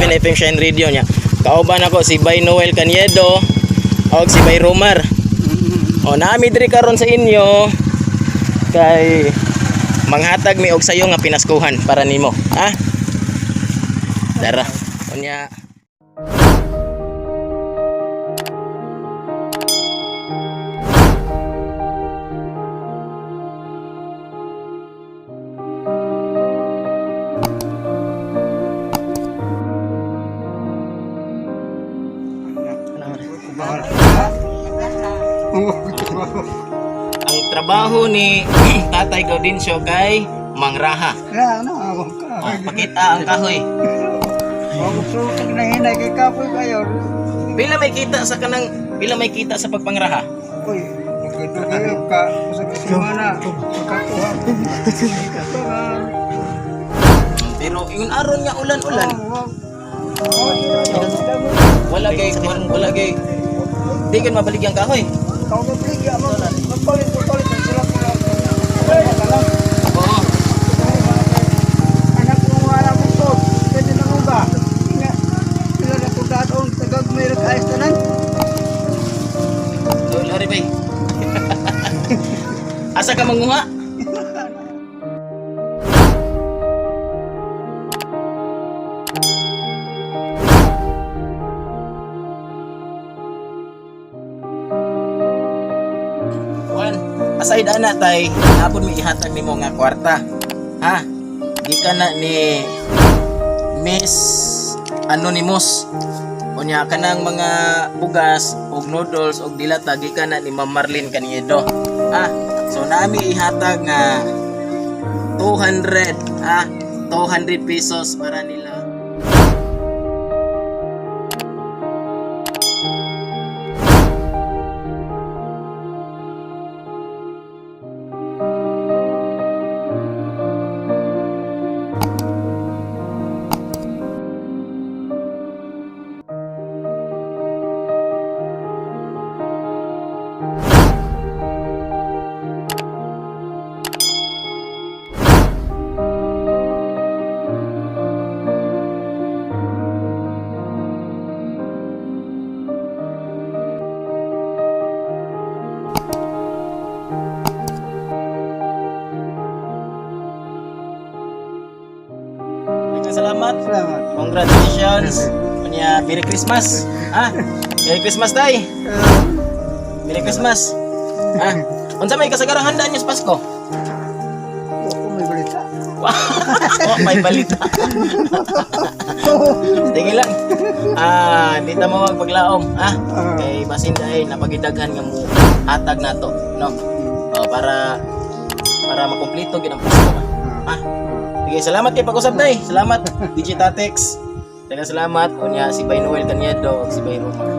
97 FM Shine Radio nya. Kauban ako si Bay Noel Caniedo o si Bay Romar. O naami diri karon sa inyo kay manghatag mi og sayo nga pinaskuhan para nimo. Ha? Dara. Unya. Ang trabaho ni Tatay Gaudencio kay mangraha. Pakita ang kahoy. Pila may kita sa pagpangraha? Pero yung aron nga ulan-ulan. Wala gay. Di kan mabalik ang kahoy. Oo. Lari bay. Asa ka manguha? Aside ana tay, napon mi ihatag nimo nga kwarta. Ha? Di ka na ni Miss Anonymous. Unya kanang mga bugas og noodles og dilata di ka na ni Ma'am Marlene Caniedo. Ha? So nami ihatag nga 200, ha? 200 pesos para nila. Salamat. Congratulations. Punya Merry Christmas. Ah, Merry Christmas tay. Merry Christmas. Ah, unsa may kasagarang handaan niyo sa Pasko? May balita. Oh, may balita. Tingin lang. Di ta mawag paglaom, kay basin dai napagidaghan nga mo hatag nato, no? Oh, para makumpleto gid ang Pasko. Sige, salamat kay pag-usap day. Salamat DJ Tatex. Daghang salamat unya si Bay Noel Caniedo ug si Bay Romar.